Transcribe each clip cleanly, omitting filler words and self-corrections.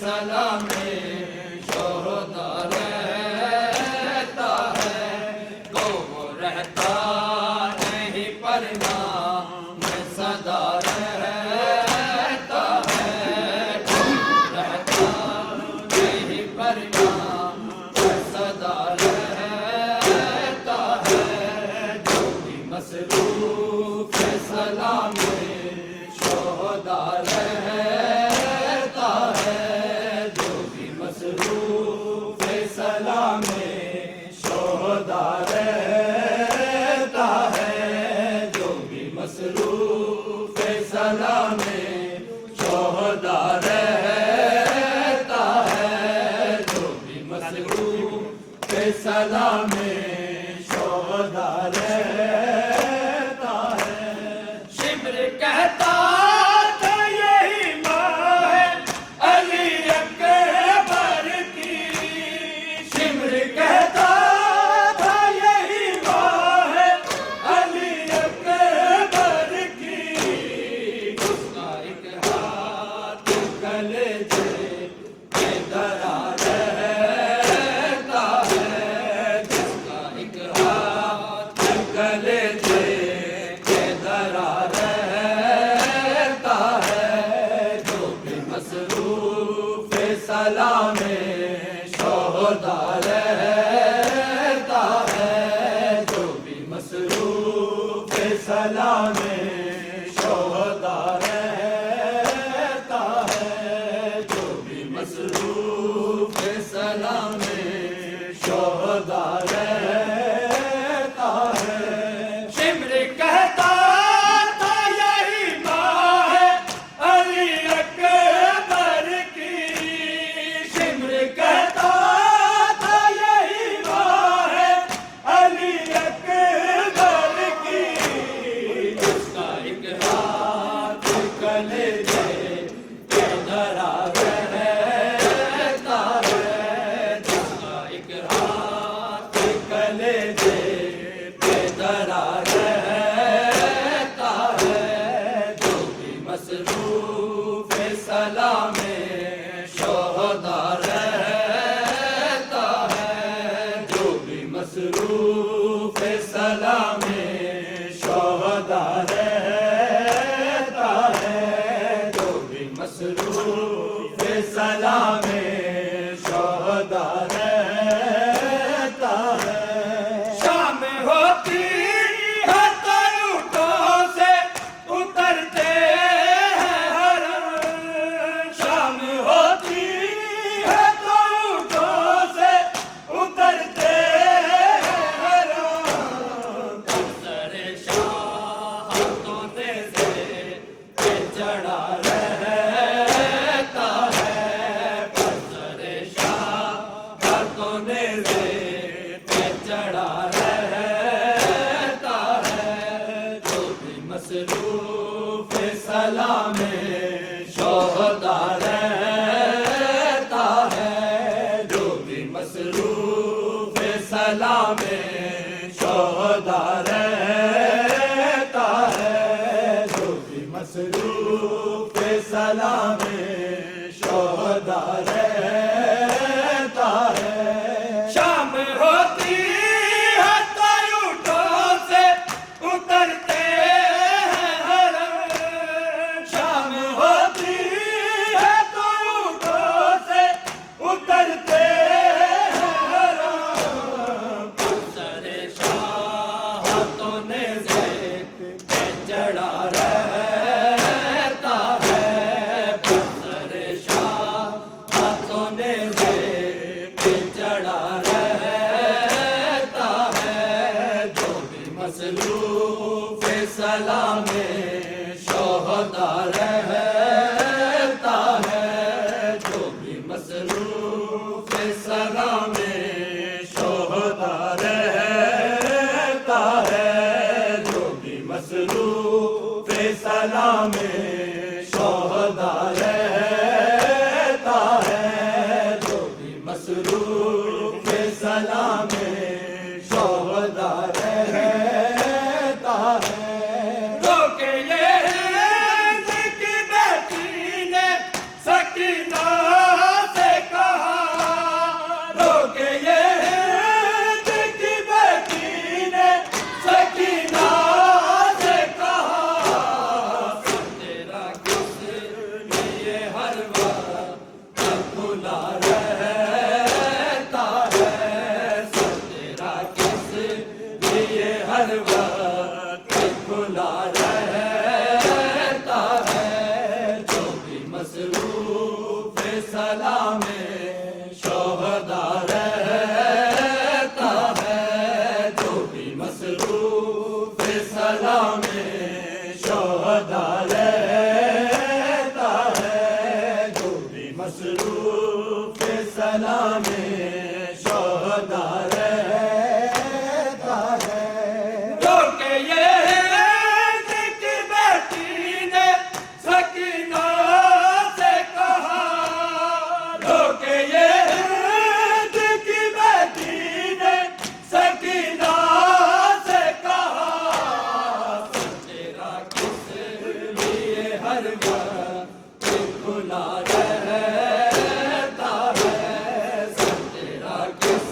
फैसला में शोहदा रहता है, को वो रहता नहीं पर नाम सदा रहता है, को रहता नहीं पर नाम सदा रहता है, जो भी मसरूफ फैसला में शोहदा रहता है, जो भी मसरूफ फैसला में शोहदा रहता है, जो भी मसरूफ फैसला में शोहदा रहता है, जो भी मसरूफ फैसला में शोहदा रहता है। शिमर कहता फैसला में शोहदा रहता है, जो भी मसरूफ फैसला में शोहदा रहता है, जो भी मसरूफ फैसला में शोहदा रहता है। शिमर कहता मसरूफ फैसला में शोहदा रहता है, जो भी मसरूफ फैसला में शोहदा रहता है, जो भी मसरूफ फैसला में शोहदा रहता है। शाम होती है तो ऊँटों से उतरते मसरूफ फैसला में शोहदा रहता है, जो भी मसरूफ फैसला में शोहदा रहता है, जो भी मसरूफ फैसला में शोहदा रहता है। शाम होती है तो ऊँटों से उतरते चढ़ा रहता है, हाथों खुला रहता है, सर तेरा किस लिए हर वक्त खुला रहता है। जो भी मसरूफ सलाम शोहदा रहता है, जो भी मसरूफ सलाम शोहदा रहता है, जो भी मसरूफ सलाम शोहदा रहता है। जो के ये जिक्र बेटी ने सकीना से कहा, जो के ये जिक्र बेटी ने सकीना से कहा, तेरा किस लिए हर वक्त खुला रहता है, सर तेरा किस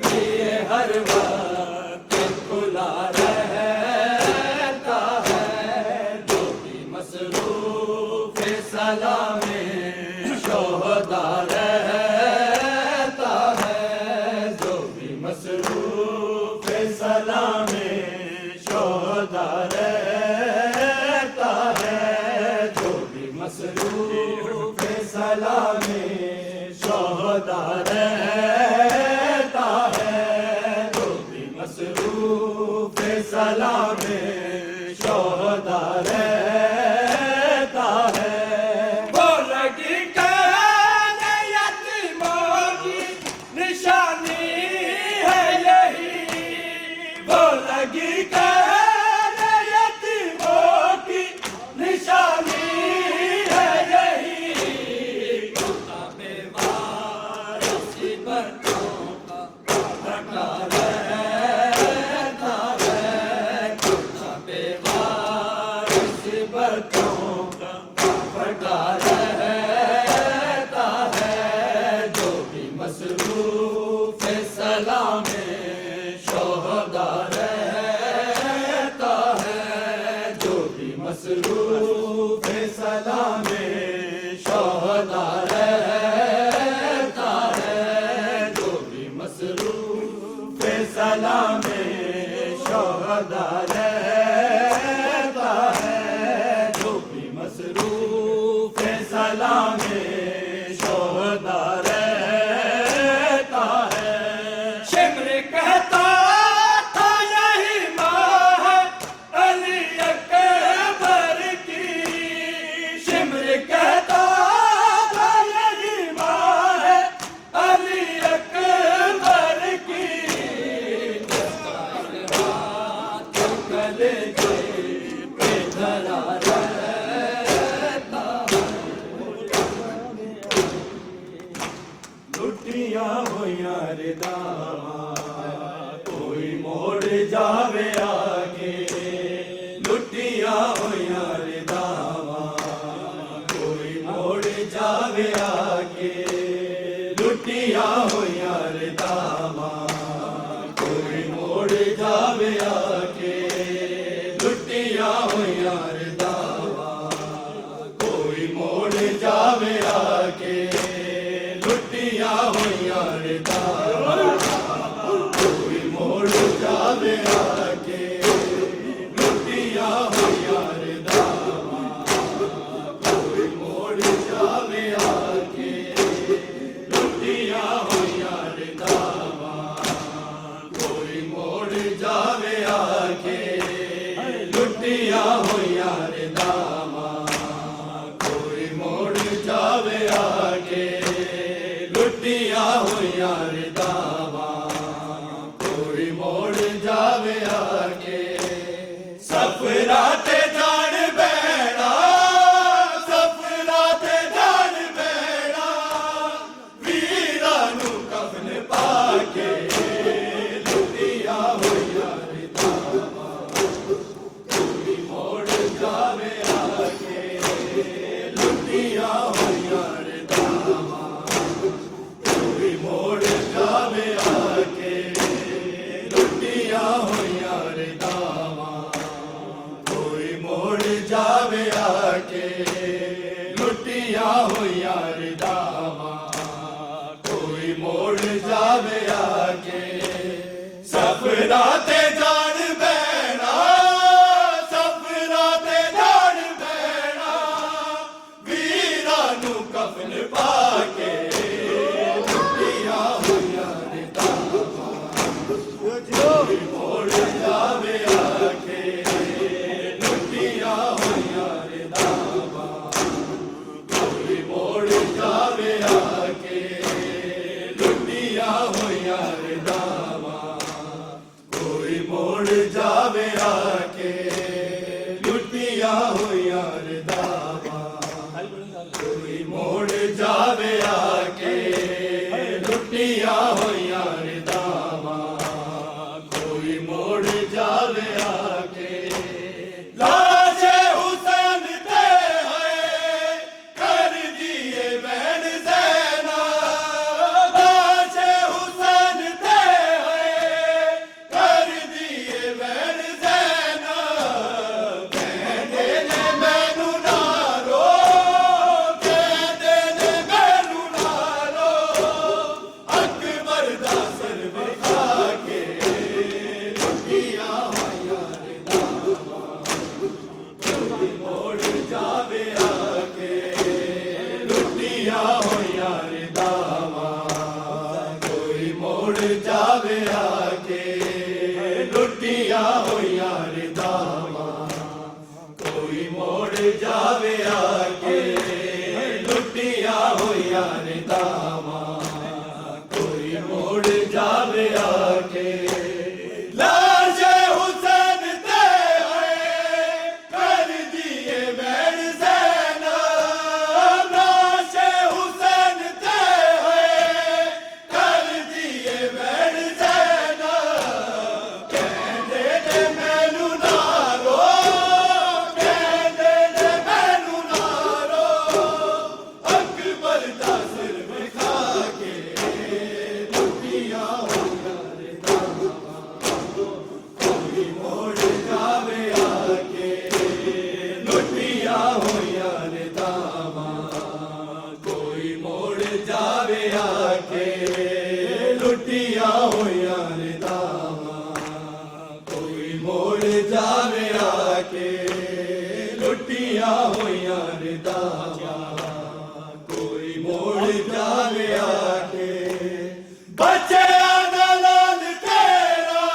लिए हर वक्त खुला रहता है। जो भी मसरूफ सलाम शोहदा रहता है, जो भी मसरूफ सलाम शोहदा रहता है, जो भी मसरूफ सलाम शोहदा रहता है, जो भी मसरूफ सलाम शोहदा रहता है। वो लगी कहने यतीमों की निशानी है यही, वो लगी कहने यतीमों की निशानी है यही। बेवारसी बच्चों का भटका रहता है, बेवारसी बच्चों का भटका रहता है। जो भी मसरूफ सलाम शोहदा रहता है, जो भी मसरूफ सलाम शोहदा रहता है, जो भी मसरूफ सलाम शोहदा रहता है, जो भी मसरूफ सलाम शोहदा रहता है। शिमर कहता था यही माँ है अली अकबर की, शिमर कहता था यही माँ है अली अकबर की। कलेजे पे धरा रहता है, लुटिया हुआ रे दामा कोई मोड़ जावे आगे, लुटिया हुआ रे दामा कोई मोड़ जावे आगे, लुटिया हुआ रे दामा कोई मोड़ जावे आगे, लुटिया हुआ रे दामा कोई मोड़ जावे आगे, लुटिया हुआ रे दामा कोई मोड़ जावे आगे, लुटिया हुआ रे दामा कोई मोड़ जावे आगे, लुटिया हुआ राते जान बैना सफरा ते जान बैना वीरा नू कफन पाके लुटिया होया रे दावा कोई मोड़ जावे आके लुटिया होया रे दावा कोई मोड़ जावे आके लुटिया होया रे दावा कोई मोड़ जावे आके लुटिया होया रे दावा कोई मोड़ जावे आके लुटिया होया रे दावा कोई मोड़ जावे आके लाशे हुसैन ते है कर दिए बैन ज़ैना लाशे हुसैन ते है कर दिए बैन ज़ैना कहने ने मैनू ना रो कहने ने मैनू ना रो अकबर दा सर विखा के लुटिया होया रे दावा कोई मोड़ जावे आके लुटिया होया रे दावा कोई मोड़ जावे आके लुटिया होया रे दावा कोई मोड़ जावे आके लुटिया होया रे दावा कोई मोड़ जावे आके लाशे हुसैन ते है कर दिए बैन ज़ैना लाशे हुसैन ते है कर दिए बैन ज़ैना कहने ने मैनू ना रो कहने ने मैनू ना रो अकबर दा सिर विखा के लुटिया होया रे दावा कोई मोड़ जावे आके लुटिया होया रे दावा कोई मोड़ जावे आके लुटिया होया रे दावा कोई मोड़ जावे आके लुटिया होया रे दावा कोई मोड़ जावे आके बचे आना लाल तेरा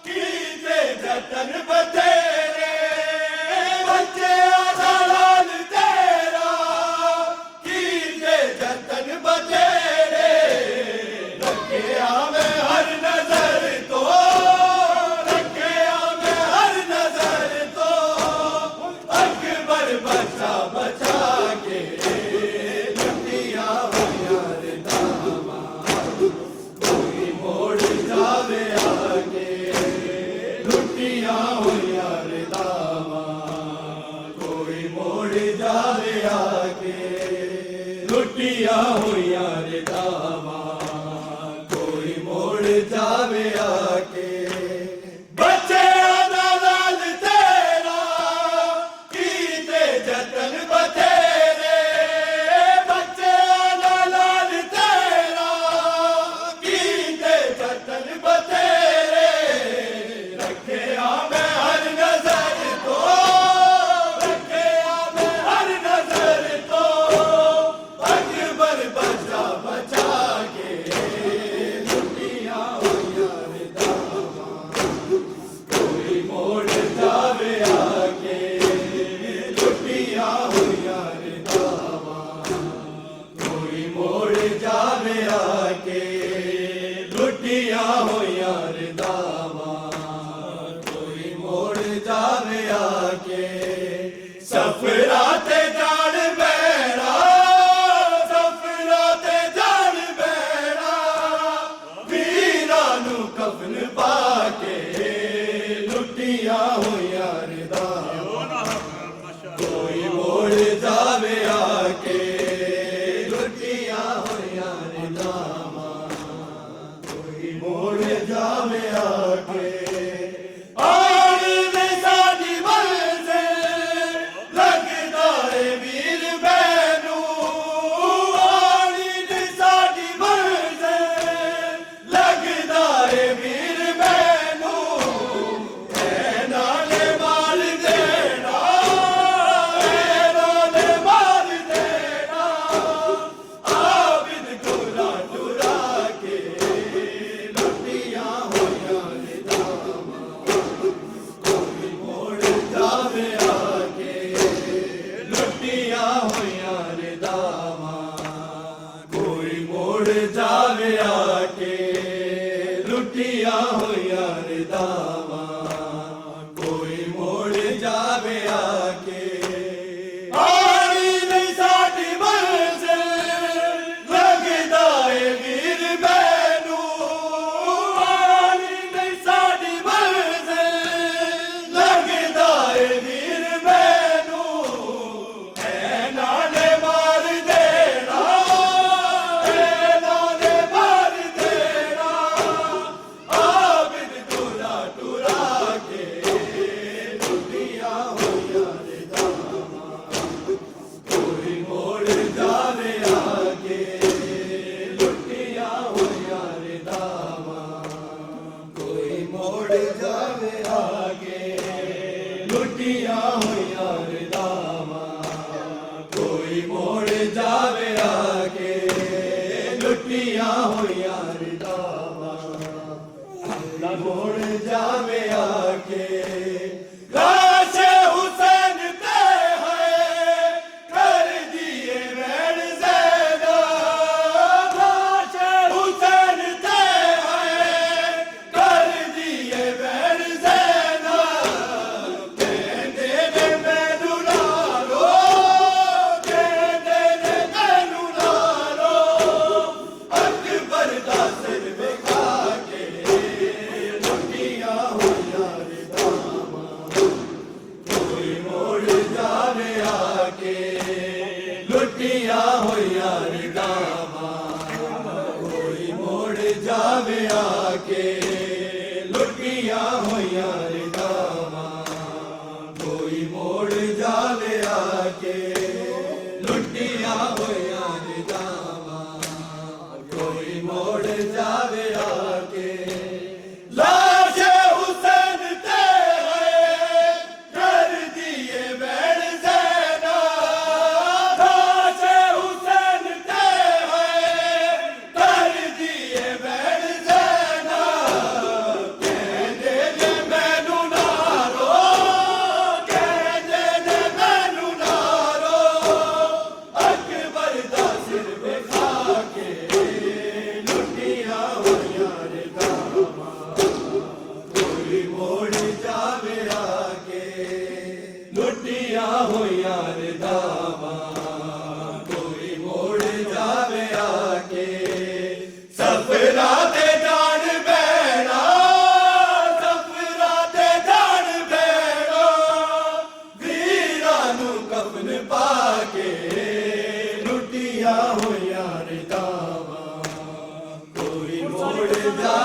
कीते जतन बतेरे बचे आना लाल तेरा कीते जतन बतेरे रखे आवे हर नजर तो रखे आवे हर नजर तो अकबर बचा बचा के लुटिया होया रे दावा कोई मोड़ जावे आके लुटिया होया रे दावा कोई मोड़ जावे आके लुटिया होया रे दावा कोई मोड़ जावे आके बचे आना लाल तेरा कीते जतन बतेरे बचे आना लाल तेरा कीते जतन बतेरे रखे आवे हर नजर तो रखे आवे हर नजर तो अकबर बचा बचा के लुटिया होया रे दावा ਮੋੜ ਜਾਵੇ ਆ ਕੇ ਲੁੱਟੀਆਂ ਹੋਈਆਂ ਰਦਾਵਾਂ ਕੋਈ ਮੋੜ ਜਾਵੇ ਆ ਕੇ ਆਣੀ ਨਹੀਂ ਸਾਡੀ ਮੰਜ਼ਿਲ ਲੱਗਦਾ ਏ ਵੀਰ ਮੈਨੂੰ ਆਣੀ ਨਹੀਂ ਸਾਡੀ ਮੰਜ਼ਿਲ ਲੱਗਦਾ ਏ ਵੀਰ ਮੈਨੂੰ ਇਹਨਾਂ ਨੇ ਮਾਰ ਦੇਣਾ ਇਹਨਾਂ ਨੇ ਮਾਰ ਦੇਣਾ ਆਬਿਦ ਟੁਰਾ ਟੁਰਾ ਕੇ ਲੁੱਟੀਆਂ ਹੋਈਆਂ ਰਦਾਵਾਂ ਕੋਈ ਮੋੜ ਜਾਵੇ ਆ ਕੇ ਲੁੱਟੀਆਂ ਹੋਈਆਂ ਰਦਾਵਾਂ ਕੋਈ ਮੋੜ ਜਾਵੇ ਆ ਕੇ ਲੁੱਟੀਆਂ ਹੋਈਆਂ ਰਦਾਵਾਂ ਕੋਈ ਮੋੜ ਜਾਵੇ ਆ ਕੇ ਲੁੱਟੀਆਂ ਹੋਈਆਂ ਰਦਾਵਾਂ ਮੋੜ ਜਾਵੇ ਆ ਕੇ ਲਾਸ਼ੇ ਹੁਸੈਨ ਤੇ ਹੈ ਕਰ ਦੀਏ ਵੈਣ ਜ਼ੈਦਾ ਲਾਸ਼ੇ ਹੁਸੈਨ ਤੇ ਹੈ ਕਰ ਦੀਏ ਵੈਣ ਜ਼ੈਦਾ ਕਹਿੰਦੇ ਨੇ ਮੈਨੂੰ ਲਾ ਲੋ ਕਹਿੰਦੇ ਨੇ ਮੈਨੂੰ ਲਾ ਲੋ ਅਕਬਰ ਦਾ ਸਿਰ ਵਿਖਾ ਕੇ ਲੁੱਟੀਆਂ ਹੋਈਆਂ ਰਦਾਵਾਂ ਕੋਈ ਮੋੜ ਜਾਵੇ ਆ ਕੇ ਲੁੱਟੀਆਂ ਹੋਈਆਂ ਰਦਾਵਾਂ ਕੋਈ ਮੋੜ ਜਾਵੇ ਆ ਕੇ ਲੁੱਟੀਆਂ ਹੋਈਆਂ ਰਦਾਵਾਂ ਕੋਈ ਮੋੜ ਜਾਵੇ ਆ ਕੇ ਲੁੱਟੀਆਂ ਹੋਈਆਂ ਰਦਾਵਾਂ ਕੋਈ ਮੋੜ ਜਾਵੇ ਆ ਕੇ ਲਾਸ਼ੇ ਹੁਸੈਨ ਤੇ ਹੈ ਕਰ ਦੀਏ ਵੈਣ ਜ਼ੈਨਾ ਲਾਸ਼ੇ ਹੁਸੈਨ ਤੇ ਹੈ ਕਰ ਦੀਏ ਵੈਣ ਜ਼ੈਨਾ ਕਹਿੰਦੇ ਨੇ ਮੈਨੂੰ ਨਾ ਰੋ ਕਹਿੰਦੇ ਨੇ ਮੈਨੂੰ ਨਾ ਰੋ ਅਕਬਰ ਦਾ ਸਿਰ ਵਿਖਾ ਕੇ ਲੁੱਟੀਆਂ ਹੋਈਆਂ ਰਦਾਵਾਂ ਕੋਈ ਮੋੜ ਜਾਵੇ ਆ ਕੇ ਲੁੱਟੀਆਂ ਹੋਈਆਂ ਰਦਾਵਾਂ ਕੋਈ ਮੋੜ ਜਾਵੇ ਆ ਕੇ ਸਫਰਾਂ ਤੇ ਜਾਣ ਬੈਣਾ ਸਫਰਾਂ ਤੇ ਜਾਣ ਬੈਣਾ ਵੀਰਾਂ ਨੂੰ ਕਫਨ ਪਾ ਕੇ ਲੁੱਟੀਆਂ ਹੋਈਆਂ ਰਦਾਵਾਂ ਕੋਈ ਮੋੜ ਜਾ